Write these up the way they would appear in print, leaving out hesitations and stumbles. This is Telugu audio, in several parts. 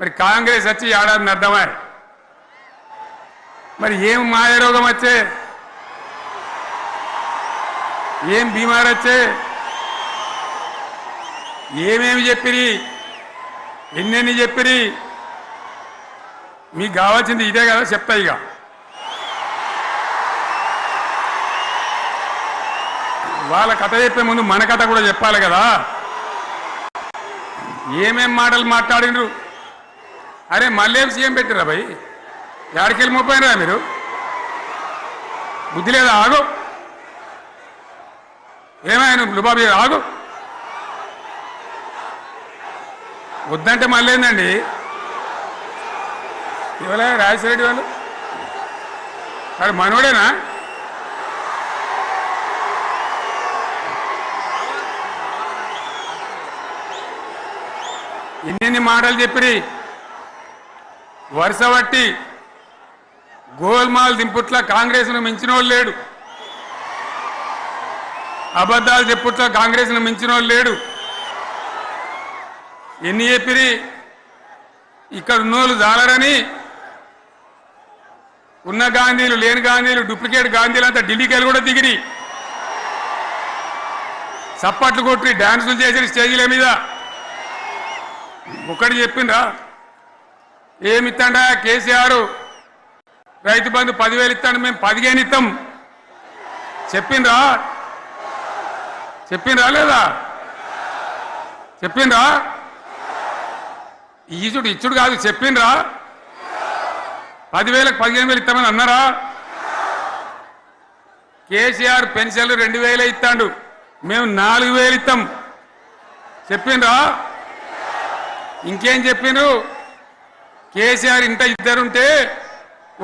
మరి కాంగ్రెస్ వచ్చి ఏడాది అర్థమా మరి ఏం మాయరోగం వచ్చే ఏం బీమారు వచ్చే ఏమేమి చెప్పిరి ఎన్నెన్ని చెప్పిరి మీకు కావాల్సింది ఇదే కదా చెప్తా ఇక వాళ్ళ కథ చెప్పే ముందు మన కథ కూడా చెప్పాలి కదా ఏమేం మాటలు మాట్లాడినరు అరే మళ్ళేం సీఎం పెట్టిరా భయ్ యాడికెళ్ళి మోపోయినరా మీరు బుద్ధి లేదా ఆగు ఏమైనా లుబాబీ ఆగు వద్దంటే మళ్ళీ ఏందండి ఇవాళ రాజశేఖర వాళ్ళు అది మనోడేనా ఎన్ని మాటలు చెప్పిరి వరుస బట్టి గోల్మాల్ దింపుట్ల కాంగ్రెస్ను మించిన వాళ్ళు లేడు అబద్ధాలు చెప్పుట్ల కాంగ్రెస్ను మించిన వాళ్ళు లేడు ఎన్ని చెప్పిరి ఇక్కడ ఉన్నోళ్ళు జాలరని ఉన్న గాంధీలు లేని గాంధీలు డూప్లికేట్ గాంధీలు అంతా ఢిల్లీకి వెళ్ళి కూడా దిగిరి చప్పట్లు కొట్టి డాన్సులు చేసి స్టేజీల మీద ఒకటి చెప్పిండ్రా ఏమిత్తాడా కేసీఆర్ రైతు బంధు 10,000 ఇస్తాడు మేము 15 ఇస్తాం చెప్పిండ్రా లేదా చెప్పిండ్రా ఇచ్చుడు కాదు చెప్పిండ్రా 10,000కు 15,000 ఇస్తామని అన్నారా కేసీఆర్ పెన్షన్లు 2,000 ఇస్తాడు మేము 4,000 ఇస్తాం చెప్పిండ్రా ఇంకేం చెప్పిండ్రు కేసీఆర్ ఇంత ఇద్దరుంటే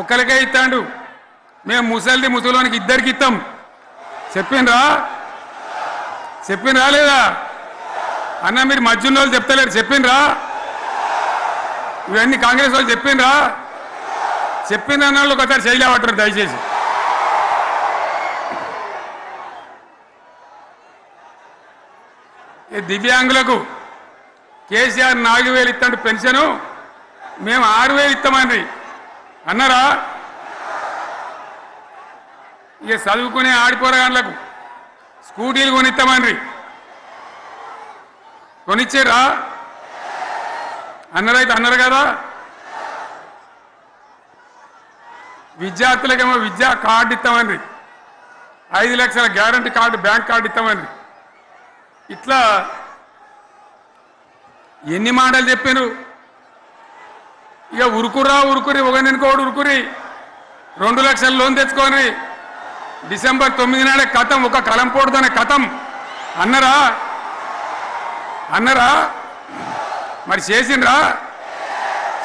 ఒక్కరికే ఇస్తాడు మేము ముసలోనికి ఇద్దరికి ఇస్తాం చెప్పిండ్రా లేదా అన్న మీరు మధ్యన్న వాళ్ళు చెప్తలేరు చెప్పిండ్రా ఇవన్నీ కాంగ్రెస్ వాళ్ళు చెప్పిండ్రా చెప్పింది అన్న వాళ్ళు ఒకసారి చేయలేవటారు దయచేసి దివ్యాంగులకు కేసీఆర్ 4,000 ఇస్తాడు పెన్షను మేము 6,000 ఇస్తామండి అన్నారా ఇక చదువుకునే ఆడిపోరగాళ్ళకు స్కూటీలు కొనిస్తామండ్రి కొనిచ్చారా అన్నారైతే అన్నారు కదా విద్యార్థులకేమో విద్యా కార్డు ఇస్తామండ్రి 5 లక్షల గ్యారంటీ కార్డు బ్యాంక్ కార్డు ఇస్తామండ్రి ఇట్లా ఎన్ని మాటలు చెప్పాను ఇక ఉరుకురి ఒకరినికోడు ఉరుకురి 2 లక్షల లోన్ తెచ్చుకొని డిసెంబర్ 9 నాడే కథం ఒక కలంపోటుతోనే కథం అన్నరా మరి చేసిండ్రా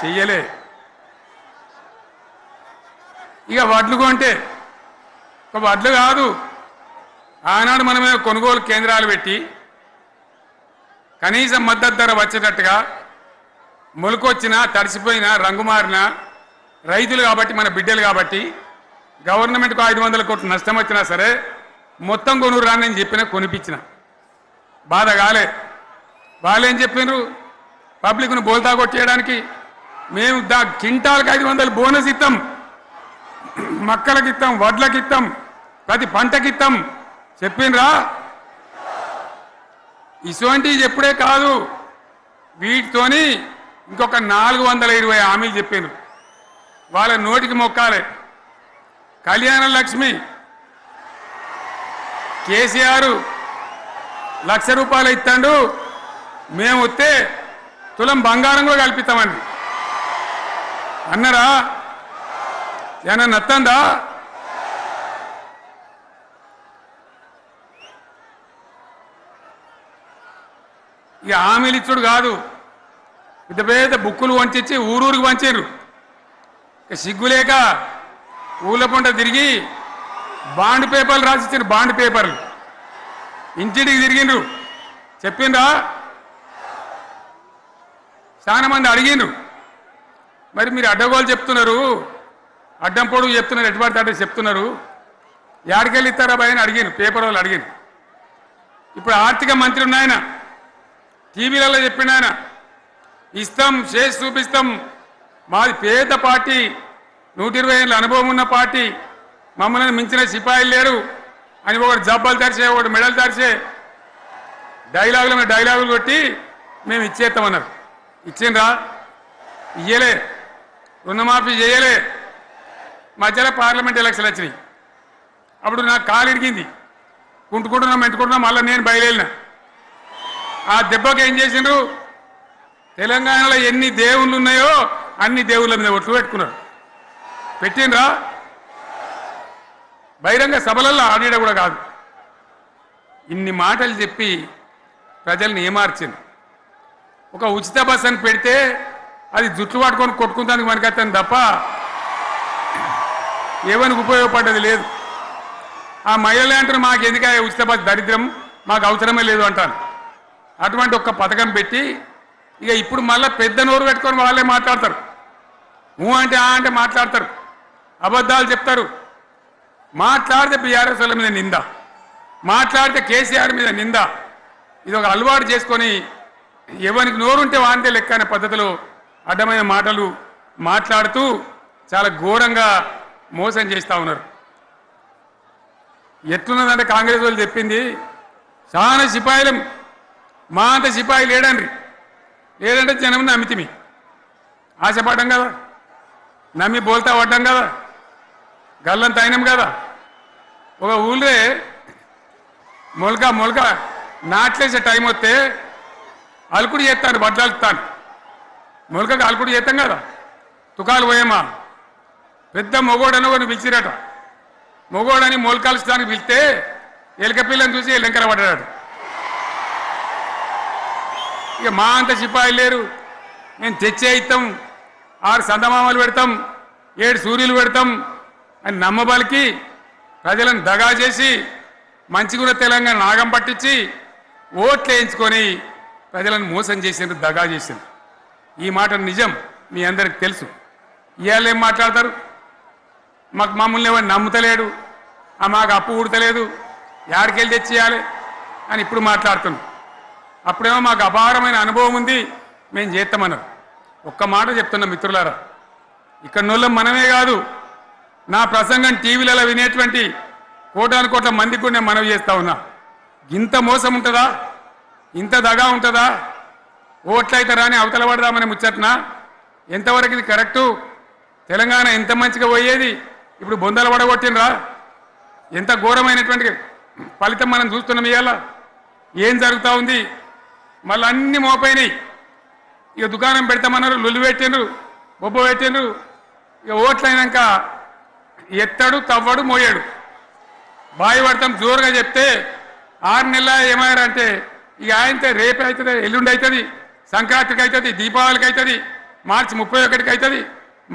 చెయ్యలే ఇక వడ్లు కొంటే ఒక వడ్లు కాదు ఆనాడు మనమే కొనుగోలు కేంద్రాలు పెట్టి కనీసం మద్దతు ధర వచ్చేటట్టుగా మొలకొచ్చినా తడిసిపోయినా రంగు మారినా రైతులు కాబట్టి మన బిడ్డలు కాబట్టి గవర్నమెంట్కు 500 కోట్లు నష్టం వచ్చినా సరే మొత్తం కొనురా అని చెప్పినా కొనిపించిన బాధ కాలే వాళ్ళేం చెప్పిండ్రు పబ్లిక్ను బోల్తా కొట్టేయడానికి మేము కింటాలకు 500 బోనస్ ఇస్తాం మక్కలకి ఇస్తాం వడ్లకి ఇస్తాం ప్రతి పంటకి ఇస్తాం చెప్పిండ్రా ఇటువంటివి చెప్పుడే కాదు వీటితోని ఇంకొక 420 హామీలు చెప్పిండ్రు వాళ్ళ నోటికి మొక్కాలే కళ్యాణ లక్ష్మి కేసీఆర్ ₹1,00,000 ఇస్తాడు మేము వస్తే తులం బంగారం కూడా కల్పిస్తామండి అన్నారా ఏమన్నా నత్తందా ఇక హామీలు ఇచ్చుడు కాదు పెద్ద పెద్ద బుక్కులు వంచి ఊరూరికి పంచారు ఇక సిగ్గులేక ఊళ్ళ పంట తిరిగి బాండ్ పేపర్లు రాసిచ్చారు బాండ్ పేపర్లు ఇంటింటికి తిరిగిండ్రు చెప్పిండ్రా చాలా మంది అడిగిండ్రు మరి మీరు అడ్డగోలు చెప్తున్నారు అడ్డం పొడుగు చెప్తున్నారు ఎటువంటి అడ్డ చెప్తున్నారు యాడికెళ్ళి ఇస్తారా భయ అని అడిగిండ్రు పేపర్ వాళ్ళు అడిగిండ్రు ఇప్పుడు ఆర్థిక మంత్రి ఉన్నాయన టీవీలలో చెప్పిండు ఆయన ఇస్తాం, చేసి చూపిస్తాం. మాది పేద పార్టీ, 120 ఏళ్ళ అనుభవం ఉన్న పార్టీ, మమ్మల్ని మించిన సిపాయిలు లేరు అని ఒకటి జబ్బలు తెరిచే, ఒకటి మెడలు తెరిచే డైలాగులు కొట్టి మేము ఇచ్చేస్తామన్నారు. ఇచ్చిండ్రా? ఇయ్యలే. రుణమాఫీ చేయలే. మధ్యలో పార్లమెంట్ ఎలక్షన్లు వచ్చినాయి. అప్పుడు నాకు కాలు ఇరిగింది. మెంటుకుంటున్నాం, మళ్ళీ నేను బయలుదేరిన. ఆ దెబ్బకి ఏం చేసిండ్రు? తెలంగాణలో ఎన్ని దేవుళ్ళు ఉన్నాయో అన్ని దేవుళ్ళ మీద ఒట్లు పెట్టుకున్నారు. పెట్టిండ్రా? బహిరంగ సభలలో ఆడిడ కూడా కాదు. ఇన్ని మాటలు చెప్పి ప్రజల్ని ఏమార్చింది. ఒక ఉచిత బస్ అని పెడితే అది జుట్లు పట్టుకొని కొట్టుకుంటానికి మనకత్తాను తప్ప ఏమనికి ఉపయోగపడ్డది లేదు. ఆ మహిళలే అంటారు మాకు ఎందుక ఉచిత బస్ దరిద్రం, మాకు అవసరమే లేదు అంటారు. అటువంటి ఒక్క పథకం పెట్టి ఇక ఇప్పుడు మళ్ళీ పెద్ద నోరు పెట్టుకొని వాళ్ళే మాట్లాడతారు. అంటే అంటే మాట్లాడతారు, అబద్ధాలు చెప్తారు. మాట్లాడితే బీఆర్ఎస్ వాళ్ళ మీద నింద, మాట్లాడితే కేసీఆర్ మీద నింద. ఇది ఒక అలవాటు చేసుకొని ఎవరికి నోరుంటే వాంతే లెక్క అనే పద్ధతిలో అడ్డమైన మాటలు మాట్లాడుతూ చాలా ఘోరంగా మోసం చేస్తూ ఉన్నారు. ఎట్లున్నదంటే కాంగ్రెస్ వాళ్ళు చెప్పింది చాలా సిపాయిలం, మా అంత సిపాయి లేడంటే జనం నమ్మితిమి, ఆశపడ్డాం కదా, నమ్మి బోల్తా పడ్డాం కదా, గల్లంత అయినాం కదా. ఒక ఊళ్ళే మొలక నాట్లేసే టైం వస్తే అలుకుడు చేస్తాను, బట్టలు అలుకుతాను. మొలకకు అలుకుడు చేస్తాం కదా, తుకాలు పోయేమా పెద్ద మొగోడని కొన్ని పిలిచిరట. మొగోడని మొలకలుస్తానికి పిలిస్తే ఎలక పిల్లని చూసి ఎలంకర పడ్డాడు. ఇక మా అంత సిపాయిలు లేరు, మేము తెచ్చే ఇస్తాం, 6 సందమామలు పెడతాం, 7 సూర్యులు పెడతాం అని నమ్మబలికి ప్రజలను దగా చేసి మంచిగున్న తెలంగాణ నాగం పట్టించి ఓట్లు వేయించుకొని ప్రజలను మోసం చేసిండ్రు, దగా చేసిండ్రు. ఈ మాట నిజం, మీ అందరికి తెలుసు. ఇవాళ ఏం మాట్లాడతారు? మమ్మల్ని ఎవరు నమ్ముతలేడు, మాకు అప్పు ఉడతలేదు, యాడికెళ్ళి తెచ్చేయాలి అని ఇప్పుడు మాట్లాడుతున్నాం. అప్పుడేమో మాకు అపారమైన అనుభవం ఉంది, మేము చేస్తామన్నారు. ఒక్క మాట చెప్తున్నా మిత్రులారా, ఇక్కడ నోళ్ళం మనమే కాదు, నా ప్రసంగం టీవీలలో వినేటువంటి కోటాను కోట్ల మందికి కూడా నేను మనవి చేస్తా ఉన్నా. ఇంత మోసం ఉంటుందా? ఇంత దగా ఉంటుందా? ఓట్లయితే రాని అవతల పడదామని ముచ్చట్నా? ఎంతవరకు ఇది కరెక్టు? తెలంగాణ ఎంత మంచిగా పోయేది, ఇప్పుడు బొందలు పడగొట్టినరా? ఎంత ఘోరమైనటువంటి ఫలితం మనం చూస్తున్నాం. ఇవాళ ఏం జరుగుతూ ఉంది? మళ్ళీ అన్ని మోపైనాయి. ఇక దుకాణం పెడతామన్నారు, లొల్లు పెట్టిండ్రు, బొబ్బ పెట్టిండ్రు. ఇక ఓట్లయినాక ఎత్తాడు, తవ్వడు, మోయాడు. బాయి పడతాం జోరుగా చెప్తే 6 నెలల ఏమయ్యారంటే ఇక ఆయనతో రేపు అవుతుంది, ఎల్లుండి అవుతుంది, సంక్రాంతికి అవుతుంది, దీపావళికి అవుతుంది, మార్చి 31కి అవుతుంది.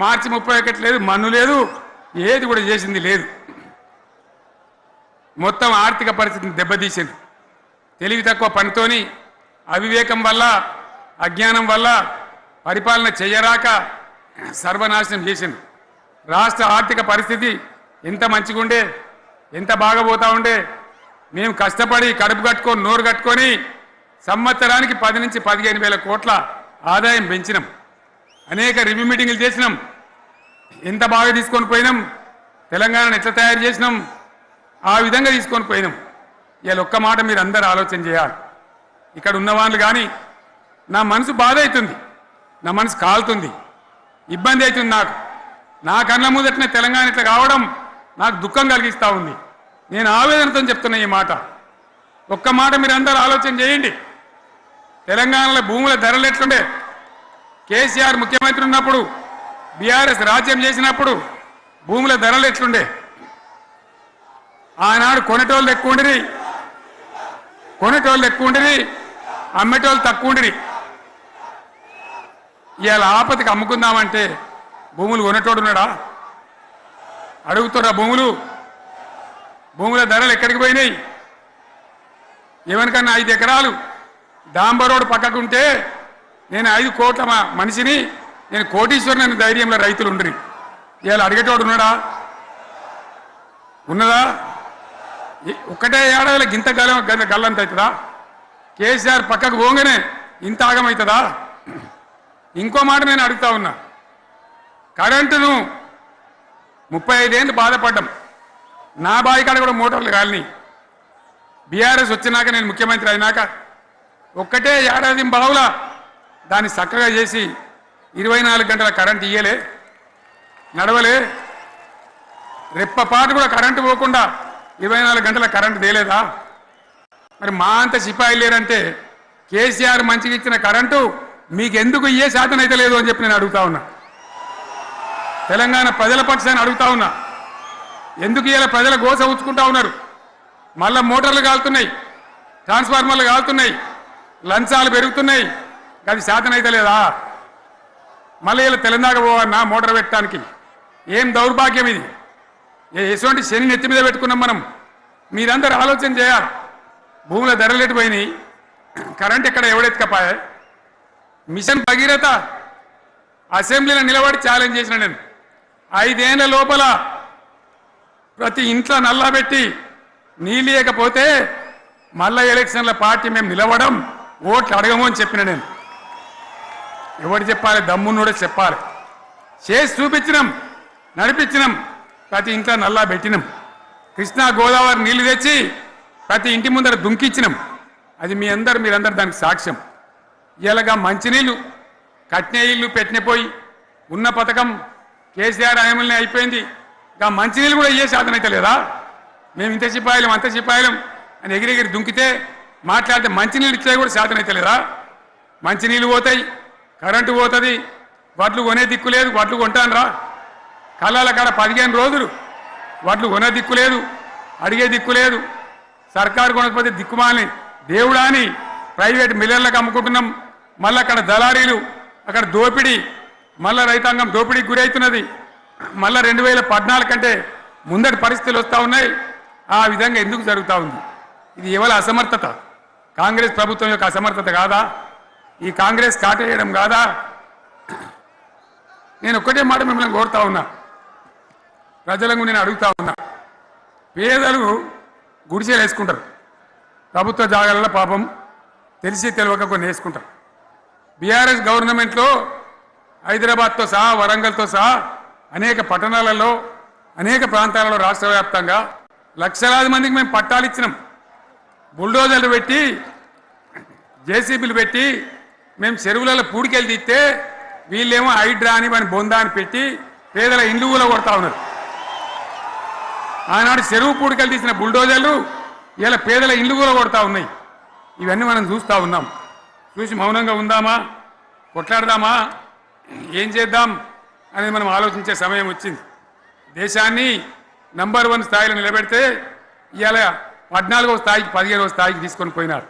మార్చి 31 లేదు, మన్ను లేదు, ఏది కూడా చేసింది లేదు. మొత్తం ఆర్థిక పరిస్థితిని దెబ్బతీసింది. తెలివి తక్కువ పనితోని, అవివేకం వల్ల, అజ్ఞానం వల్ల పరిపాలన చేయరాక సర్వనాశనం చేసింది. రాష్ట్ర ఆర్థిక పరిస్థితి ఎంత మంచిగా ఉండే, ఎంత బాగా పోతా ఉండే. మేము కష్టపడి కడుపు కట్టుకొని నోరు కట్టుకొని సంవత్సరానికి 10 నుంచి 15 వేల కోట్ల ఆదాయం పెంచినాం. అనేక రివ్యూ మీటింగులు చేసినాం. ఎంత బాగా తీసుకొని పోయినాం, తెలంగాణను ఎట్లా తయారు చేసినాం, ఆ విధంగా తీసుకొని పోయినాం. ఇవాళ ఒక్క మాట మీరు అందరూ ఆలోచన చేయాలి. ఇక్కడ ఉన్న వాళ్ళు కానీ నా మనసు బాధ అవుతుంది, నా మనసు కాలుతుంది, ఇబ్బంది అవుతుంది. నా కళ్ళ ముందటనే తెలంగాణ ఇట్లా కావడం నాకు దుఃఖం కలిగిస్తూ ఉంది. నేను ఆవేదనతో చెప్తున్నా ఈ మాట. ఒక్క మాట మీరు అందరూ ఆలోచన చేయండి. తెలంగాణలో భూముల ధరలు ఎట్లుండే? కేసీఆర్ ముఖ్యమంత్రి ఉన్నప్పుడు, బీఆర్ఎస్ రాజ్యం చేసినప్పుడు భూముల ధరలు ఎట్లుండే? ఆనాడు కొనేటోళ్ళు ఎక్కువ ఉండిరి, అమ్మేటోళ్ళు తక్కువ ఉండిరి. ఇవాళ ఆపదకి అమ్ముకుందామంటే భూములు కొనేటోడు ఉన్నాడా? అడుగుతున్నా భూముల ధరలు ఎక్కడికి పోయినాయి? ఎవరికన్నా 5 ఎకరాలు డాంబర్ రోడ్డు పక్కకుంటే నేను 5 కోట్ల మనిషిని, నేను కోటీశ్వరుని ధైర్యంలో రైతులు ఉండరు. ఇవాళ అడిగేటోడు ఉన్నాడా? ఉన్నదా? ఒక్కటే ఏడాదిలో గింత గల్లంత అవుతుందా? కేసీఆర్ పక్కకు పోగానే ఇంత ఆగమవుతుందా? ఇంకో మాట నేను అడుగుతా ఉన్నా, కరెంటును 35 ఏళ్ళు బాధపడ్డాం. నా బావి కాడ కూడా మోటార్లు కాలిని. బీఆర్ఎస్ వచ్చినాక నేను ముఖ్యమంత్రి అయినాక ఒక్కటే ఏడాది బావులా దాన్ని చక్కగా చేసి 24 గంటల కరెంట్ ఇయ్యలే, నడవలే. రెప్పపాటు కూడా కరెంటు పోకుండా 24 గంటల కరెంటు తేలేదా? మరి మా అంత సిపాయి లేరంటే కేసీఆర్ మంచిగా ఇచ్చిన కరెంటు మీకెందుకు ఇయ్యే శాతం అయితే లేదు అని చెప్పి నేను అడుగుతా ఉన్నా. తెలంగాణ ప్రజల పక్షాన్ని అడుగుతా ఉన్నా. ఎందుకు ఇలా ప్రజల గోస ఉంచుకుంటా ఉన్నారు? మళ్ళా మోటార్లు కాలుతున్నాయి, ట్రాన్స్ఫార్మర్లు కాలుతున్నాయి, లంచాలు పెరుగుతున్నాయి. అది శాతం అయితే లేదా? మళ్ళీ ఇలా తెలంగాణ పోవన్నా మోటార్ పెట్టడానికి? ఏం దౌర్భాగ్యం ఇది! ఎటువంటి శని నెత్తి మీద పెట్టుకున్నాం మనం. మీరందరూ ఆలోచన చేయాలి. భూముల ధరలు పోయినాయి, కరెంట్ ఎక్కడ ఎవడెత్తుకపోయా? మిషన్ భగీరథ అసెంబ్లీలో నిలబడి ఛాలెంజ్ చేసిన నేను. 5 ఏళ్ల లోపల ప్రతి ఇంట్లో నల్లా పెట్టి నీళ్ళేయకపోతే మళ్ళా ఎలక్షన్ల పార్టీ మేము నిలవడం, ఓట్లు అడగము అని చెప్పిన నేను. ఎవడు చెప్పాలి? దమ్మున్నోడే చెప్పాలి. చేసి చూపించినాం, నడిపించినాం, ప్రతి ఇంట్లో నల్లా పెట్టినాం. కృష్ణా గోదావరి నీళ్లు తెచ్చి ప్రతి ఇంటి ముందర దుంకిచ్చినాం. అది మీరందరూ దానికి సాక్ష్యం. ఇలాగా మంచినీళ్ళు కట్నే ఇల్లు పెట్టిన పోయి ఉన్న పథకం కేసీఆర్ హయాంలోనే అయిపోయింది. ఇంకా మంచినీళ్ళు కూడా ఇయ్యే శాతం అయితే లేదా? మేము ఇంత సిపాయిలం అంత సిపాయిలం అని ఎగిరెగిరి దుంకితే మాట్లాడితే మంచినీళ్ళు ఇచ్చే కూడా శాతం అయితే లేదా? మంచినీళ్ళు పోతాయి, కరెంటు పోతుంది, వడ్లు కొనే దిక్కు లేదు. వడ్లు కొంటాను రా, కళ్ళాల కాడ 15 రోజులు వడ్లు కొనే దిక్కు లేదు, అడిగే దిక్కు లేదు. సర్కారు కొనకపోతే దిక్కుమాలని దేవుడా అని ప్రైవేట్ మిల్లర్లకు అమ్ముకుంటున్నాం. మళ్ళీ అక్కడ దళారీలు, అక్కడ దోపిడీ, మళ్ళీ రైతాంగం దోపిడీకి గురవుతున్నది. మళ్ళీ 2014 కంటే ముందటి పరిస్థితులు వస్తూ ఉన్నాయి. ఆ విధంగా ఎందుకు జరుగుతూ ఉంది? ఇది ఎవరి అసమర్థత? కాంగ్రెస్ ప్రభుత్వం యొక్క అసమర్థత కాదా? ఈ కాంగ్రెస్ కాటేయడం కాదా? నేను ఒక్కటే మాట మిమ్మల్ని కోరుతా ఉన్నా, ప్రజలకు నేను అడుగుతా ఉన్నా. పేదలు గుడిసెలు వేసుకుంటారు, ప్రభుత్వ జాగాలలో పాపం తెలిసి తెలియక కొన్ని వేసుకుంటారు. బీఆర్ఎస్ గవర్నమెంట్లో హైదరాబాద్తో సహా వరంగల్తో సహా అనేక పట్టణాలలో అనేక ప్రాంతాలలో రాష్ట్ర వ్యాప్తంగా లక్షలాది మందికి మేము పట్టాలు ఇచ్చినాం. బుల్డోజర్లు పెట్టి జేసీబీలు పెట్టి మేము చెరువులలో పూడికెళ్ళి తీస్తే వీళ్ళేమో హైడ్రా అని మన బొందా అని పెట్టి పేదల ఇండ్లు కూడా కొడతా ఉన్నారు. ఆనాడు చెరువు పూడికెళ్ళి తీసిన బుల్డోజర్లు ఇలా పేదల ఇండ్లు కూడా కొడతా ఉన్నాయి. ఇవన్నీ మనం చూస్తూ ఉన్నాం. చూసి మౌనంగా ఉందామా, కొట్లాడదామా, ఏం చేద్దాం అనేది మనం ఆలోచించే సమయం వచ్చింది. దేశాన్ని నంబర్ 1 స్థాయిలో నిలబెడితే ఇవాళ 14వ స్థాయికి 15వ స్థాయికి తీసుకొని పోయినారు.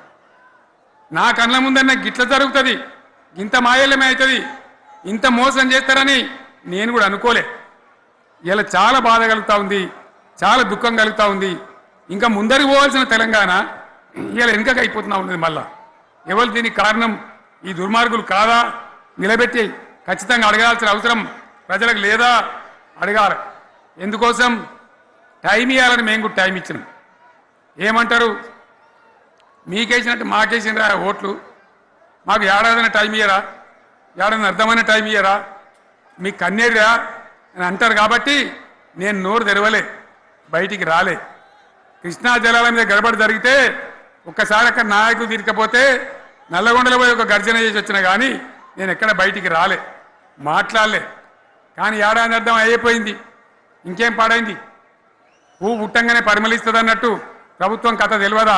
నా కళ్ళ ముందన్న గిట్ల జరుగుతుంది, ఇంత మాయల్యమే అవుతుంది, ఇంత మోసం చేస్తారని నేను కూడా అనుకోలే. ఇలా చాలా బాధ కలుగుతూ ఉంది, చాలా దుఃఖం కలుగుతూ ఉంది. ఇంకా ముందరికి పోవాల్సిన తెలంగాణ ఇలా వెనుకకు అయిపోతున్నా ఉన్నది. మళ్ళా ఎవరు దీనికి కారణం? ఈ దుర్మార్గులు కాదా? నిలబెట్టి ఖచ్చితంగా అడగాల్సిన అవసరం ప్రజలకు లేదా? అడగాలి. ఎందుకోసం? టైం ఇవ్వాలని మేము కూడా టైం ఇచ్చినాం. ఏమంటారు? మీకేసినట్టు మాకేసినరా ఓట్లు, మాకు ఏడాదిన టైం ఇయ్యరా, ఏడాదిన అర్థమైన టైం ఇయ్యరా, మీకు కన్నేరురా అని అంటారు. కాబట్టి నేను నోరు తెరవలే, బయటికి రాలే. కృష్ణా జలాల మీద గడబడి జరిగితే ఒక్కసారి అక్కడ నాయకులు తీరికపోతే నల్లగొండలో పోయి ఒక గర్జన చేసి వచ్చినా కానీ నేను ఎక్కడ బయటికి రాలే, మాట్లాడలే. కానీ ఏడాది అర్థం అయిపోయింది, ఇంకేం పాడైంది? పువ్వు పుట్టంగానే పరిమళిస్తుంది అన్నట్టు ప్రభుత్వం కథ తెలియదా?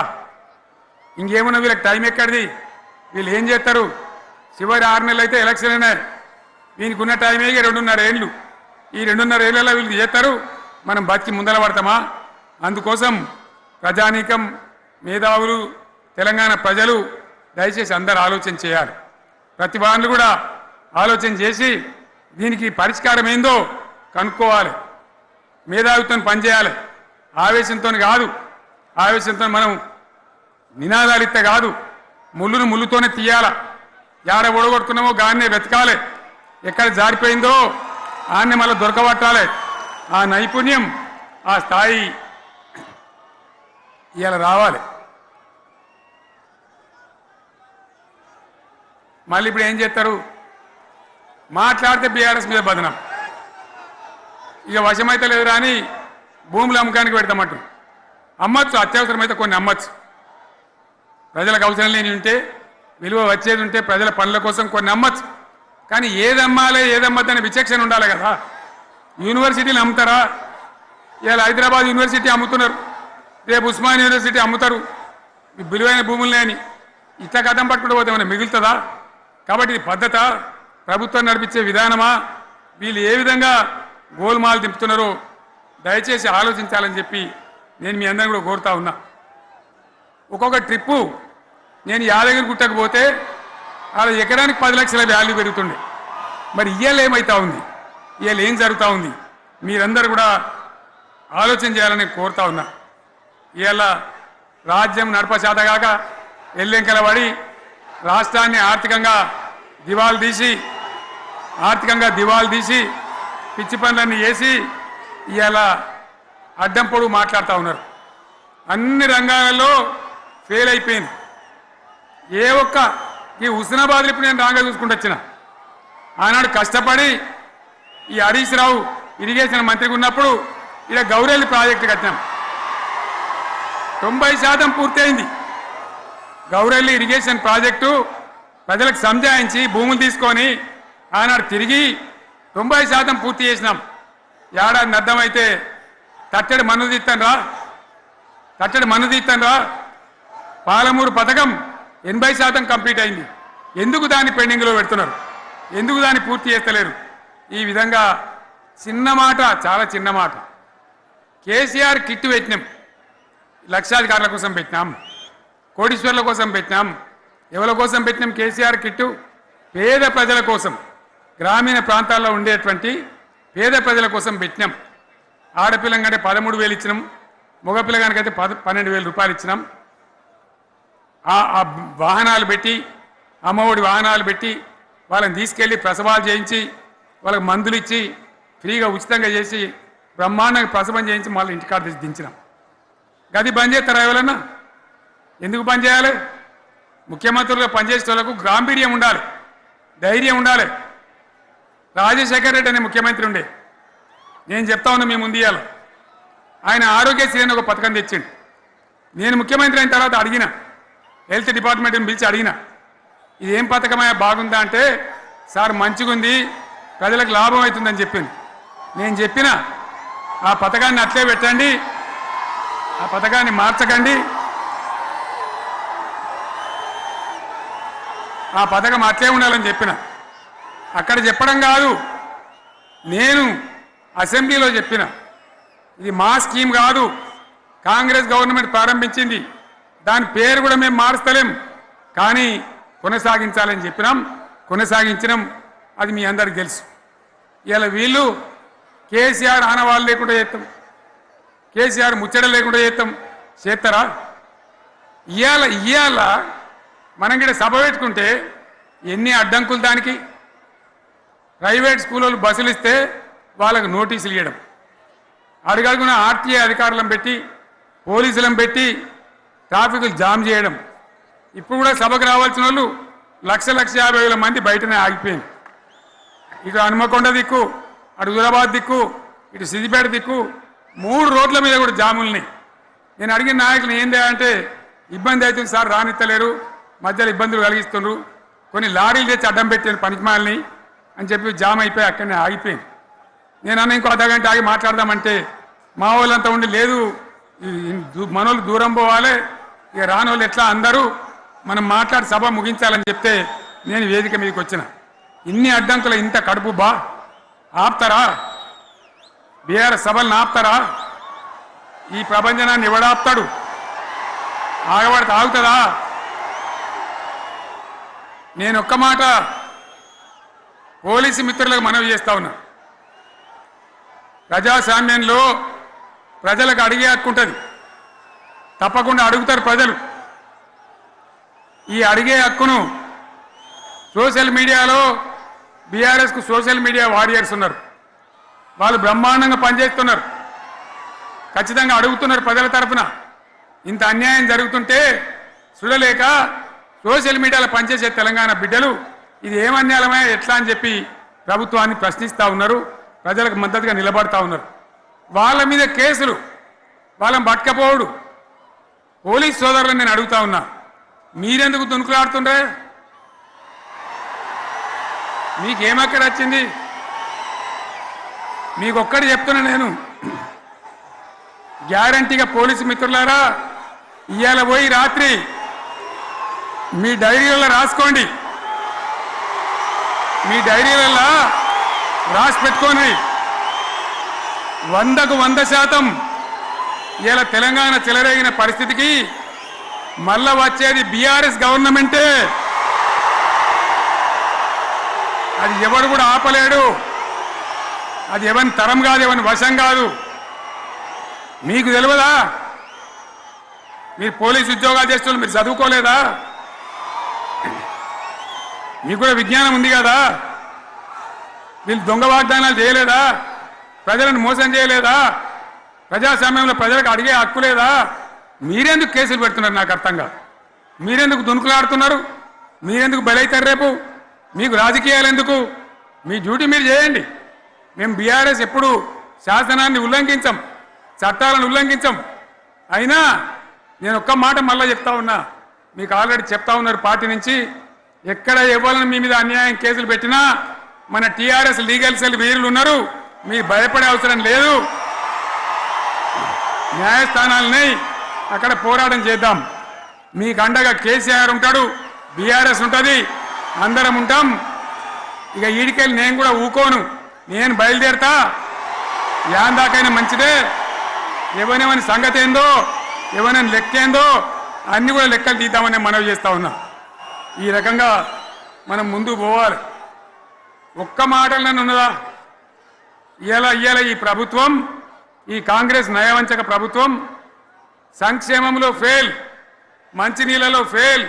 ఇంకేమన్నా వీళ్ళకి టైం ఎక్కడిది? వీళ్ళు ఏం చేస్తారు? చివరి 6 నెలలు అయితే ఎలక్షన్ అయినాయి. వీనికి ఉన్న టైమే 2.5 ఏళ్ళు. ఈ 2.5 ఏళ్ళలో వీళ్ళు చేస్తారు, మనం బతికి ముందర పడతామా? అందుకోసం ప్రజానీకం, మేధావులు, తెలంగాణ ప్రజలు దయచేసి అందరూ ఆలోచన చేయాలి. ప్రతి వాళ్ళు కూడా ఆలోచన చేసి దీనికి పరిష్కారం ఏందో కనుక్కోవాలి. మేధావితో పనిచేయాలి, ఆవేశంతో కాదు. ఆవేశంతో మనం నినాదాలు ఇస్తే కాదు, ముళ్ళును ముళ్ళుతోనే తీయాల. యాడ ఒడగొట్టుకున్నామో గాన్నే వెతకాలి, ఎక్కడ జారిపోయిందో ఆన్నే మళ్ళీ దొరకబట్టాలి. ఆ నైపుణ్యం, ఆ స్థాయి ఇవాళ రావాలి. మళ్ళీ ఇప్పుడు ఏం చేస్తారు? మాట్లాడితే బీఆర్ఎస్ మీద బదనం. ఇక వశమైతే లేదు రాని భూములు అమ్మకానికి పెడతామంటు అమ్మచ్చు, అత్యవసరమైతే కొన్ని అమ్మచ్చు. ప్రజలకు అవసరం లేని ఉంటే, విలువ వచ్చేది ఉంటే, ప్రజల పనుల కోసం కొన్ని అమ్మచ్చు. కానీ ఏదమ్మాలి ఏదమ్మద్దని విచక్షణ ఉండాలి కదా. యూనివర్సిటీలు అమ్ముతారా? ఇవాళ హైదరాబాద్ యూనివర్సిటీ అమ్ముతున్నారు, రేపు ఉస్మాన్ యూనివర్సిటీ అమ్ముతారు. విలువైన భూములనే అని ఇట్లా కథం పట్టుకుంటూ పోతే ఏమైనా మిగులుతుందా? కాబట్టి ఇది పద్ధత, ప్రభుత్వం నడిపించే విధానమా, వీళ్ళు ఏ విధంగా గోల్మాల్ దింపుతున్నారో దయచేసి ఆలోచించాలని చెప్పి నేను మీ అందరిని కూడా కోరుతా ఉన్నా. ఒక్కొక్క ట్రిప్పు నేను యాదగిరి గుట్టకు పోతే అలా ఎకరానికి 10 లక్షల వాల్యూ పెరుగుతుండే. మరి ఇవాళ ఏమవుతా ఉంది, ఇవాళ ఏం జరుగుతూ ఉంది, మీరందరూ కూడా ఆలోచన చేయాలని కోరుతా ఉన్నా. ఇవాళ రాజ్యం నడపచేతగాక ఎల్లెంకల పడి రాష్ట్రాన్ని ఆర్థికంగా దివాలు తీసి పిచ్చి పనులన్నీ చేసి ఇవాళ అడ్డం పొడుగు మాట్లాడుతూ ఉన్నారు. అన్ని రంగాలలో ఫెయిల్ అయిపోయింది. ఏ ఒక్క ఈ హుస్నాబాద్లో ఇప్పుడు నేను రాగా చూసుకుంటూ వచ్చిన ఆనాడు కష్టపడి ఈ హరీష్ రావు ఇరిగేషన్ మంత్రిగా ఉన్నప్పుడు ఇక్కడ గౌరెల్లి ప్రాజెక్టు కట్టినాం. 90% పూర్తయింది. గౌరెల్లి ఇరిగేషన్ ప్రాజెక్టు ప్రజలకు సంజాయించి భూములు తీసుకొని ఆనాడు తిరిగి 90% పూర్తి చేసినాం. ఏడాది అర్థమైతే తట్టడి మన్ను తీస్తాను రా. పాలమూరు పథకం 80% కంప్లీట్ అయింది. ఎందుకు దాన్ని పెండింగ్లో పెడుతున్నారు? ఎందుకు దాన్ని పూర్తి చేస్తలేరు? ఈ విధంగా చిన్న మాట, చాలా చిన్న మాట. కేసీఆర్ కిట్టు పెట్టినాం, లక్షాధికారుల కోసం పెట్టినాం, కోటీశ్వర్ల కోసం పెట్టినాం. ఎవరి కోసం పెట్టినాం కేసీఆర్ కిట్టు? పేద ప్రజల కోసం, గ్రామీణ ప్రాంతాల్లో ఉండేటువంటి పేద ప్రజల కోసం పెట్టినాం. ఆడపిల్లంటే 13,000 ఇచ్చినాం, మగపిల్లగానికైతే 12,000 రూపాయలు ఇచ్చినాం. ఆ వాహనాలు పెట్టి, అమ్మఒడి వాహనాలు పెట్టి వాళ్ళని తీసుకెళ్ళి ప్రసవాలు చేయించి వాళ్ళకి మందులు ఇచ్చి ఫ్రీగా ఉచితంగా చేసి బ్రహ్మాండంగా ప్రసవం చేయించి మళ్ళీ ఇంటికాడ దించినాం. గది బంద్ చేస్తారా ఎవరన్నా? ఎందుకు బంద్ చేయాలి? ముఖ్యమంత్రులుగా పనిచేసే వాళ్ళకు గాంభీర్యం ఉండాలి, ధైర్యం ఉండాలి. రాజశేఖర రెడ్డి అనే ముఖ్యమంత్రి ఉండే, నేను చెప్తా ఉన్నా మీ ముందు ఇయ్యాల. ఆయన ఆరోగ్యశ్రీ అని ఒక పథకం తెచ్చిండు. నేను ముఖ్యమంత్రి అయిన తర్వాత అడిగిన, హెల్త్ డిపార్ట్మెంట్ని పిలిచి అడిగిన, ఇది ఏం పథకమయ్యా, బాగుందా అంటే, సార్ మంచిగుంది, ప్రజలకు లాభం అవుతుందని చెప్పింది. నేను చెప్పిన ఆ పథకాన్ని అట్లే పెట్టండి, ఆ పథకాన్ని మార్చకండి, ఆ పథకం అట్లే ఉండాలని చెప్పిన. అక్కడ చెప్పడం కాదు, నేను అసెంబ్లీలో చెప్పిన, ఇది మా స్కీమ్ కాదు, కాంగ్రెస్ గవర్నమెంట్ ప్రారంభించింది, దాని పేరు కూడా మేము మారుస్తలేం, కానీ కొనసాగించాలని చెప్పినాం, కొనసాగించినాం. అది మీ అందరికి తెలుసు. ఇలా వీళ్ళు కేసీఆర్ ఆనవాళ్ళు లేకుండా చేస్తాం, కేసీఆర్ ముచ్చట లేకుండా చేస్తారా? ఇవాళ మనం కూడా సభ పెట్టుకుంటే ఎన్ని అడ్డంకులు దానికి. ప్రైవేట్ స్కూళ్ళు బస్సులు ఇస్తే వాళ్ళకు నోటీసులు ఇవ్వడం, అడుగడుగున ఆర్టీఏ అధికారులను పెట్టి, పోలీసులను పెట్టి ట్రాఫిక్లు జామ్ చేయడం. ఇప్పుడు కూడా సభకు రావాల్సిన వాళ్ళు 1,50,000 మంది బయటనే ఆగిపోయింది. ఇటు హనుమకొండ దిక్కు, అటు హుజరాబాద్ దిక్కు, ఇటు సిద్దిపేట దిక్కు 3 రోడ్ల మీద కూడా జాముల్ని. నేను అడిగిన నాయకులు ఏంది అంటే, ఇబ్బంది అవుతుంది సార్, రానిత్తలేరు, మధ్యలో ఇబ్బందులు కలిగిస్తున్నారు, కొన్ని లారీలు తెచ్చి అడ్డం పెట్టాను పనికిమాలని అని చెప్పి జామ్ అయిపోయి అక్కడనే ఆగిపోయింది. నేను అన్న ఇంకో అర్ధగంట ఆగి మాట్లాడదామంటే మా వాళ్ళంతా ఉండి, లేదు మనోళ్ళు దూరం పోవాలి, ఇక రానోళ్ళు ఎట్లా అందరూ మనం మాట్లాడి సభ ముగించాలని చెప్తే నేను వేదిక మీదకి వచ్చిన. ఇన్ని అడ్డంకులు, ఇంత కడుపు ఆపుతారా? బీఆర్ఎస్ సభలను ఆపుతారా? ఈ ప్రపంచనాన్ని ఎవడాపుతాడు? ఆగబడితే ఆగుతుందా? నేను ఒక్క మాట పోలీసు మిత్రులకు మనవి చేస్తా ఉన్నా. ప్రజాస్వామ్యంలో ప్రజలకు అడిగే హక్కు ఉంటుంది, తప్పకుండా అడుగుతారు ప్రజలు. ఈ అడిగే హక్కును సోషల్ మీడియాలో బీఆర్ఎస్కు సోషల్ మీడియా వారియర్స్ ఉన్నారు, వాళ్ళు బ్రహ్మాండంగా పనిచేస్తున్నారు, ఖచ్చితంగా అడుగుతున్నారు ప్రజల తరఫున. ఇంత అన్యాయం జరుగుతుంటే చూడలేక సోషల్ మీడియాలో పనిచేసే తెలంగాణ బిడ్డలు ఇది ఏమన్యాయమే ఎట్లా అని చెప్పి ప్రభుత్వాన్ని ప్రశ్నిస్తూ ఉన్నారు, ప్రజలకు మద్దతుగా నిలబడతా ఉన్నారు. వాళ్ళ మీద కేసులు, వాళ్ళని పట్టుకపోవడు. పోలీస్ సోదరులను నేను అడుగుతా ఉన్నా, మీరెందుకు దునుకులాడుతుండ్రే? మీకేమక్కడ వచ్చింది? మీకొక్కటి చెప్తున్నా నేను, గ్యారంటీగా పోలీసు మిత్రులారా, ఇవాళ పోయి రాత్రి మీ డైరీలలో రాసుకోండి, మీ డైరీలలో రాసి పెట్టుకోండి. 100కు 100% ఇలా తెలంగాణ చెలరేగిన పరిస్థితికి మళ్ళా వచ్చేది బీఆర్ఎస్ గవర్నమెంటే. అది ఎవడు కూడా ఆపలేడు. అది ఎవరి తరం కాదు, ఎవరి వశం కాదు. మీకు తెలియదా? మీరు పోలీసు ఉద్యోగాలు చేస్తున్నారు, మీరు చదువుకోలేదా? మీకు కూడా విజ్ఞానం ఉంది కదా? వీళ్ళు దొంగ వాగ్దానాలు చేయలేదా? ప్రజలను మోసం చేయలేదా? ప్రజాస్వామ్యంలో ప్రజలకు అడిగే హక్కు లేదా? మీరెందుకు కేసులు పెడుతున్నారు? నాకు అర్థం కాదు. మీరెందుకు దునుకులాడుతున్నారు? మీరెందుకు బలైతారు? రేపు మీకు రాజకీయాలు ఎందుకు? మీ డ్యూటీ మీరు చేయండి. మేము బీఆర్ఎస్ ఎప్పుడు శాసనాన్ని ఉల్లంఘించాం, చట్టాలను ఉల్లంఘించాం. అయినా నేను ఒక్క మాట మళ్ళీ చెప్తా ఉన్నా, మీకు ఆల్రెడీ చెప్తా ఉన్నారు పార్టీ నుంచి, ఎక్కడ ఎవరిని మీ మీద అన్యాయం కేసులు పెట్టినా మన టీఆర్ఎస్ లీగల్ సెల్ వీరులు ఉన్నారు, మీరు భయపడే అవసరం లేదు. న్యాయస్థానాలని అక్కడ పోరాటం చేద్దాం. మీకు అండగా కేసీఆర్ ఉంటాడు, బీఆర్ఎస్ ఉంటుంది, అందరం ఉంటాం. ఇక ఈడికెళ్ళి నేను కూడా ఊకోను, నేను బయలుదేరతా. యాందాకైనా మంచిదే. ఎవరెవరి సంగతి ఏందో, ఎవరైనా లెక్కేందో అన్ని కూడా లెక్కలు తీద్దామని మనవి చేస్తా ఉన్నా. ఈ రకంగా మనం ముందుకు పోవాలి. ఒక్క మాటలనే ఉన్నదా? ఇవాళ ఈ ప్రభుత్వం, ఈ కాంగ్రెస్ నయవంచక ప్రభుత్వం సంక్షేమంలో ఫెయిల్, మంచినీళ్ళలో ఫెయిల్,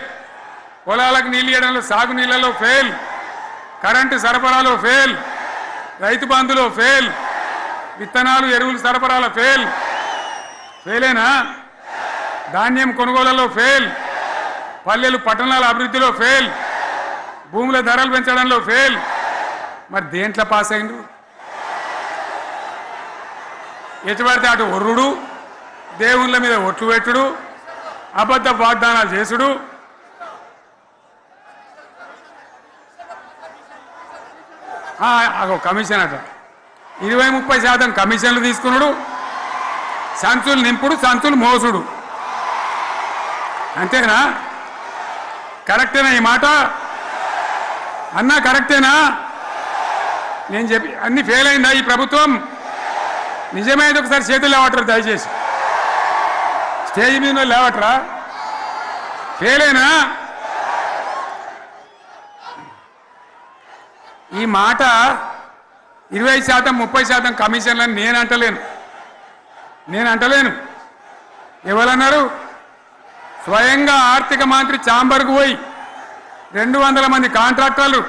పొలాలకు నీళ్ళు ఇవ్వడంలో, సాగు నీళ్ళలో ఫెయిల్, కరెంటు సరఫరాలో ఫెయిల్, రైతు బంధులో ఫెయిల్, విత్తనాలు ఎరువులు సరఫరాలో ఫెయిలేనా? ధాన్యం కొనుగోళ్లలో ఫెయిల్, పల్లెలు పట్టణాల అభివృద్ధిలో ఫెయిల్, భూముల ధరలు పెంచడంలో ఫెయిల్. మరి దేంట్లో పాస్ అయిండు? ఎటుపడితే అటు ఒర్రుడు, దేవుళ్ళ మీద ఒట్లు పెట్టుడు, అబద్ధ వాగ్దానాలు చేసుడు. కమిషన్ అట 20-30% కమిషన్లు తీసుకున్నాడు, సంచులు నింపుడు, సంచులు మోసుడు. అంతేనా? కరెక్టేనా ఈ మాట? అన్నా కరెక్టేనా? నేను చెప్పి అన్ని ఫెయిల్ అయిందా ఈ ప్రభుత్వం? నిజమైతే ఒకసారి చేతులు లేవటరు దయచేసి. స్టేజ్ మీద లేవటరా? ఫెయిలేనా? ఈ మాట 20%-30% కమిషన్లని నేను అంటలేను. ఎవరన్నారు? స్వయంగా ఆర్థిక మంత్రి ఛాంబర్కు పోయి 200 మంది కాంట్రాక్టర్లు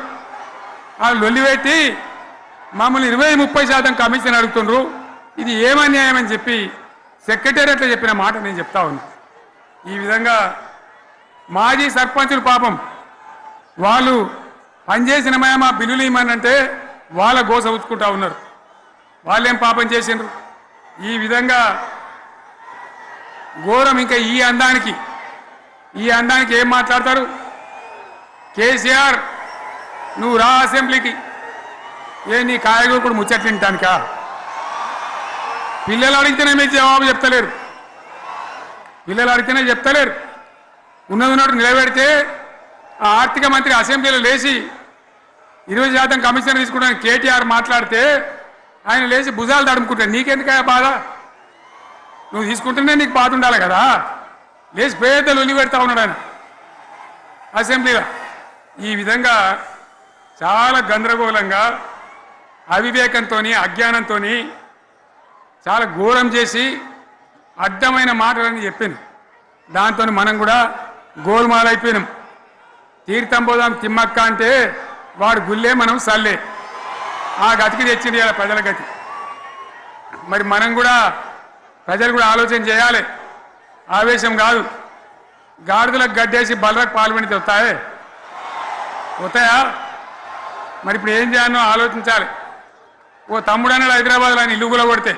వాళ్ళు లొల్లిపెట్టి మమ్మల్ని 20-30% కమిషన్ అడుగుతుండ్రు, ఇది ఏమన్యాయం అని చెప్పి సెక్రటేరియట్లో చెప్పిన మాట నేను చెప్తా ఉన్నా. ఈ విధంగా మాజీ సర్పంచులు పాపం వాళ్ళు పనిచేసిన మా బిల్లులు ఇవ్వమనంటే వాళ్ళ గోస ఉంచుకుంటా ఉన్నారు. వాళ్ళేం పాపం చేసిండ్రు? ఈ విధంగా ఘోరం. ఇంకా ఈ అందానికి ఏం మాట్లాడతారు? కేసీఆర్ నువ్వు రా అసెంబ్లీకి, నీ కాయగూరకుడు ముచ్చట్లు తింటానికా? పిల్లలు అడిగితేనే మీరు జవాబు చెప్తలేరు. ఉన్నట్టు నిలబెడితే ఆ ఆర్థిక మంత్రి అసెంబ్లీలో లేచి 20% కమిషన్ తీసుకుంటాను కేటీఆర్ మాట్లాడితే ఆయన లేచి భుజాలు తడుముకుంటాడు. నీకెందుకయ్యా బాధ? నువ్వు తీసుకుంటేనే నీకు బాధ ఉండాలి కదా. లేచి పేదలు ఉల్లి పెడతా ఉన్నాడు ఆయన అసెంబ్లీలో. ఈ విధంగా చాలా గందరగోళంగా, అవివేకంతో, అజ్ఞానంతో చాలా ఘోరం చేసి అడ్డమైన మాటలని చెప్పింది. దాంతో మనం కూడా గోల్మాలైపోయినాం. తీర్థం పోదాం తిమ్మక్క అంటే వాడు గుల్లే, మనం సల్లే. ఆ గతికి తెచ్చింది ఇలా ప్రజల గతి. మరి మనం కూడా, ప్రజలు కూడా ఆలోచన చేయాలి. ఆవేశం కాదు. గాడిదలకు గడ్డేసి బలరకు పాల్పడితే వస్తాయా? మరి ఇప్పుడు ఏం చేయాలో ఆలోచించాలి. ఓ తమ్ముడు అన్నాడు హైదరాబాద్లో ఆయన ఇల్లు కొడితే,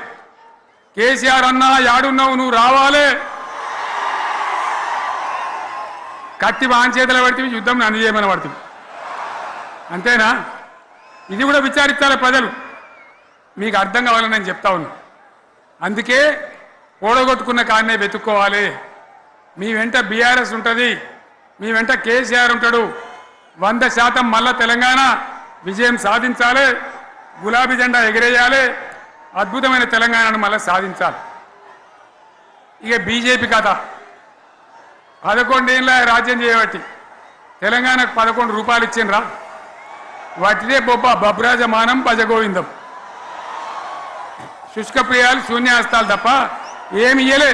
కేసీఆర్ అన్నా యాడున్నావు నువ్వు రావాలి, కత్తి వాంచేతలు పడితే యుద్ధం నన్ను చేయమని పడుతుంది. అంతేనా? ఇది కూడా విచారించాలి ప్రజలు. మీకు అర్థం కావాలని నేను చెప్తా ఉన్నా. అందుకే ఓడగొట్టుకున్న కాడనే వెతుక్కోవాలి. మీ వెంట బీఆర్ఎస్ ఉంటుంది, మీ వెంట కేసీఆర్ ఉంటాడు. 100% మళ్ళా తెలంగాణ విజయం సాధించాలి, గులాబీ జెండా ఎగిరేయాలి, అద్భుతమైన తెలంగాణను మళ్ళీ సాధించాలి. ఇక బీజేపీ కథ 11 ఏళ్ళ రాజ్యం చేయబట్టి తెలంగాణకు 11 రూపాయలు ఇచ్చిండ్రా? వాటిదే బొబ్బ బబ్రాజమానం భజగోవిందం, శుష్కప్రియాలు శూన్యాస్తాలు తప్ప ఏమి ఇయ్యలే.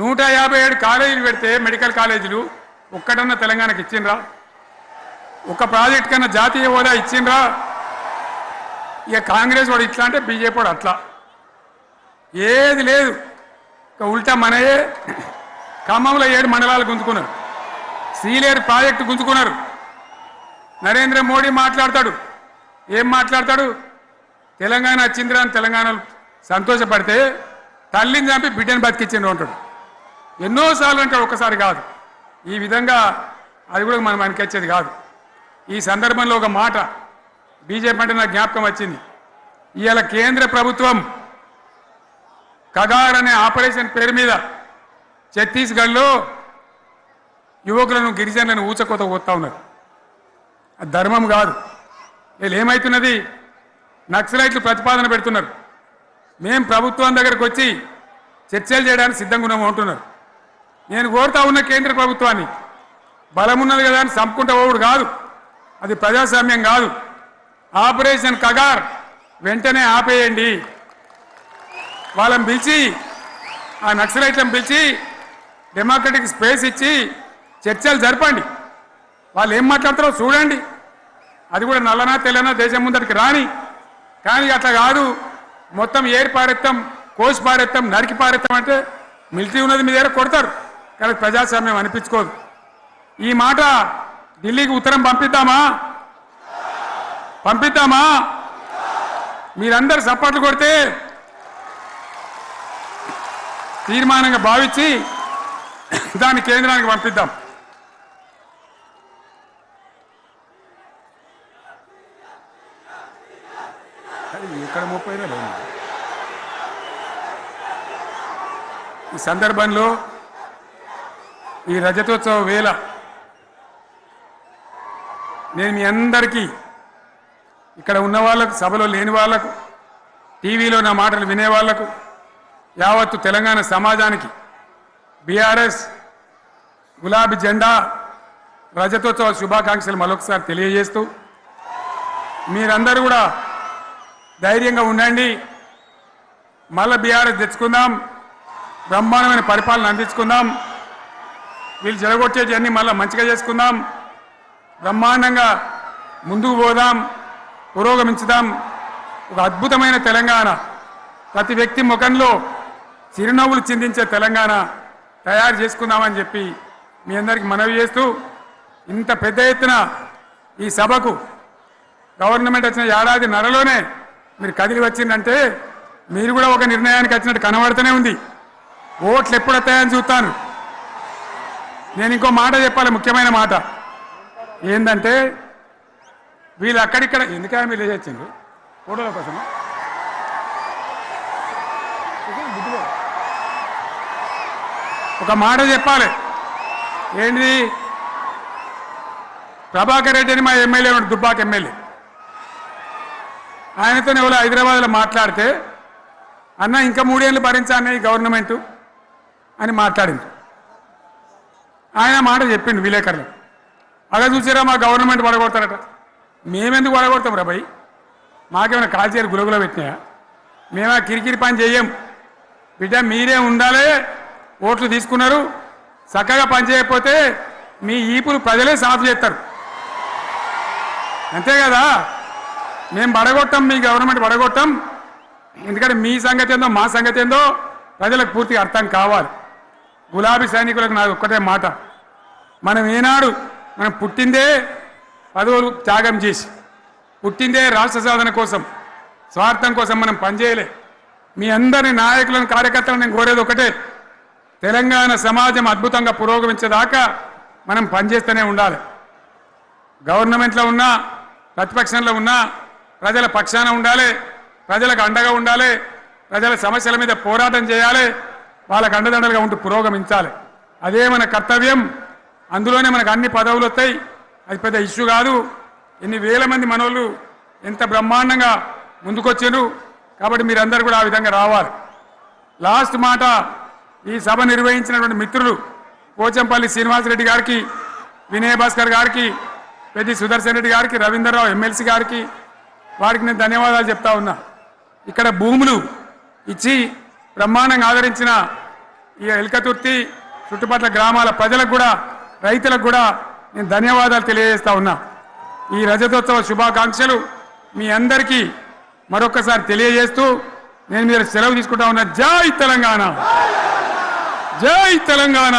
157 కాలేజీలు పెడితే మెడికల్ కాలేజీలు ఒక్కటన్నా తెలంగాణకు ఇచ్చిండ్రా? ఒక ప్రాజెక్ట్ కన్నా జాతీయ హోదా ఇచ్చిండ్రా? ఇక కాంగ్రెస్ వాడు ఇట్లా అంటే బీజేపీ వాడు అట్లా, ఏది లేదు. ఇక ఉల్టా మనయే ఖమ్మంలో 7 మండలాలు గుంజుకున్నారు, సీలేరు ప్రాజెక్టు గుంజుకున్నారు. నరేంద్ర మోడీ మాట్లాడతాడు, ఏం మాట్లాడతాడు? తెలంగాణ వచ్చిందిరా అని తెలంగాణలో సంతోషపడితే తల్లిని చంపి బిడ్డను బతికించిండు అంటాడు. ఎన్నోసార్లు అంటాడు, ఒక్కసారి కాదు. ఈ విధంగా అది కూడా మనం వెనకొచ్చేది కాదు. ఈ సందర్భంలో ఒక మాట బీజేపీ అంటే నాకు జ్ఞాపకం వచ్చింది. ఇవాళ కేంద్ర ప్రభుత్వం కగార్ అనే ఆపరేషన్ పేరు మీద ఛత్తీస్గఢ్లో యువకులను గిరిజనులను ఊచకోత పోతా ఉన్నారు. అది ధర్మం కాదు. వీళ్ళు ఏమవుతున్నది, నక్సలైట్లు ప్రతిపాదన పెడుతున్నారు. మేము ప్రభుత్వం దగ్గరకు వచ్చి చర్చలు చేయడానికి సిద్ధంగా ఉన్నాము అంటున్నారు. నేను కోరుతా ఉన్న కేంద్ర ప్రభుత్వాన్ని, బలమున్నది కదా అని చంపుకుంటా పోవుడు కాదు, అది ప్రజాస్వామ్యం కాదు. ఆపరేషన్ కగార్ వెంటనే ఆపేయండి. వాళ్ళని పిలిచి, ఆ నక్సలైట్లను పిలిచి డెమోక్రటిక్ స్పేస్ ఇచ్చి చర్చలు జరపండి. వాళ్ళు ఏం మాట్లాడతారో చూడండి. అది కూడా నల్లనా తెల్లనా దేశం ముందరికి రాని. కానీ అట్లా కాదు, మొత్తం ఏరి పారెత్తాం, కోసి పారెత్తాం, నరికి పారెత్తాం అంటే మిలిటరీ ఉన్నది మీ దగ్గర కొడతారు. కానీ ప్రజాస్వామ్యం అనిపించుకోదు. ఈ మాట ఢిల్లీకి ఉత్తరం పంపిద్దామా? పంపిద్దామా? మీరందరూ సపోర్ట్లు కొడితే తీర్మానంగా భావించి దాన్ని కేంద్రానికి పంపిద్దాం. ఇక్కడ 30 ఈ సందర్భంలో ఈ రజతోత్సవ వేళ నేను మీ అందరికీ, ఇక్కడ ఉన్న వాళ్ళకు, సభలో లేని వాళ్లకు, టీవీలో నా మాటలు వినే వాళ్లకు, యావత్తు తెలంగాణ సమాజానికి బీఆర్ఎస్ గులాబీ జెండా రజతోత్సవ శుభాకాంక్షలు మరొకసారి తెలియజేస్తూ, మీరందరూ కూడా ధైర్యంగా ఉండండి. మళ్ళీ బీఆర్ఎస్ తెచ్చుకుందాం, బ్రహ్మాండమైన పరిపాలన అందించుకుందాం. వీళ్ళు జరగొచ్చేటివన్నీ మళ్ళీ మంచిగా చేసుకుందాం, బ్రహ్మాండంగా ముందుకు పోదాం, పురోగమించుదాం. ఒక అద్భుతమైన తెలంగాణ, ప్రతి వ్యక్తి ముఖంలో చిరునవ్వులు చిందించే తెలంగాణ తయారు చేసుకుందామని చెప్పి మీ అందరికీ మనవి చేస్తూ, ఇంత పెద్ద ఎత్తున ఈ సభకు గవర్నమెంట్ వచ్చిన ఏడాది నరలోనే మీరు కదిలి వచ్చిందంటే మీరు కూడా ఒక నిర్ణయానికి వచ్చినట్టు కనబడుతూనే ఉంది. ఓట్లు ఎప్పుడు వస్తాయని చూస్తాను. నేను ఇంకో మాట చెప్పాలి, ముఖ్యమైన మాట ఏంటంటే, వీళ్ళు అక్కడిక్కడ ఎందుకైనా మీరు లేచొచ్చిండ్రు ఫోటోల కోసం. ఒక మాట చెప్పాలి, ఏంటిది? ప్రభాకర్ రెడ్డి అని మా ఎమ్మెల్యే ఉన్నాడు, దుబ్బాక ఎమ్మెల్యే. ఆయనతో ఎవరో హైదరాబాద్లో మాట్లాడితే, అన్న ఇంకా 3 ఏళ్ళు భరించానే ఈ గవర్నమెంటు అని మాట్లాడింది. ఆయన మాట చెప్పిండు విలేకరులు. అలా చూసారా మా గవర్నమెంట్ పడగొడతారట. మేమెందుకు పడగొడతాం రా భయ్? మాకేమైనా కాల్చేరు గులగులో పెట్టినాయా? మేమా కిరికిరి పని చెయ్యం. బిడ్డ మీరే ఉండాలి, ఓట్లు తీసుకున్నారు, చక్కగా పని చేయకపోతే మీ ఈపులు ప్రజలే సాఫ్ చేస్తారు. అంతే కదా? మేము పడగొట్టాం, మీ గవర్నమెంట్ పడగొట్టాం. ఎందుకంటే మీ సంగతి ఏందో మా సంగతి ఏందో ప్రజలకు పూర్తిగా అర్థం కావాలి. గులాబీ సైనికులకు నాకు ఒక్కటే మాట, మనం ఏనాడు మనం పుట్టిందే పదవులు త్యాగం చేసి పుట్టిందే రాష్ట్ర సాధన కోసం, స్వార్థం కోసం మనం పనిచేయలే. మీ అందరి నాయకులను, కార్యకర్తలను నేను కోరేది ఒకటే, తెలంగాణ సమాజం అద్భుతంగా పురోగమించేదాకా మనం పనిచేస్తూనే ఉండాలి. గవర్నమెంట్లో ఉన్నా, ప్రతిపక్షంలో ఉన్నా ప్రజల పక్షాన ఉండాలి, ప్రజలకు అండగా ఉండాలి, ప్రజల సమస్యల మీద పోరాటం చేయాలి, వాళ్ళకు అండదండలుగా ఉంటూ పురోగమించాలి. అదే మన కర్తవ్యం. అందులోనే మనకు అన్ని పదవులు వస్తాయి. అది పెద్ద ఇష్యూ కాదు. ఎన్ని వేల మంది మనోళ్ళు ఎంత బ్రహ్మాండంగా ముందుకొచ్చారు. కాబట్టి మీరందరూ కూడా ఆ విధంగా రావాలి. లాస్ట్ మాట, ఈ సభ నిర్వహించినటువంటి మిత్రులు పోచంపల్లి శ్రీనివాసరెడ్డి గారికి, వినయ్ భాస్కర్ గారికి, పెద్ది సుదర్శన్ రెడ్డి గారికి, రవీంద్రరావు ఎమ్మెల్సీ గారికి, వారికి నేను ధన్యవాదాలు చెప్తా ఉన్నా. ఇక్కడ భూములు ఇచ్చి బ్రహ్మాండంగా ఆదరించిన ఈ ఎల్కతుర్తి చుట్టుపక్కల గ్రామాల ప్రజలకు కూడా, రైతులకు కూడా నేను ధన్యవాదాలు తెలియజేస్తా ఉన్నా. ఈ రజతోత్సవ శుభాకాంక్షలు మీ అందరికీ మరొకసారి తెలియజేస్తూ నేను మీరు సెలవు తీసుకుంటా ఉన్నా. జై తెలంగాణ, జై తెలంగాణ.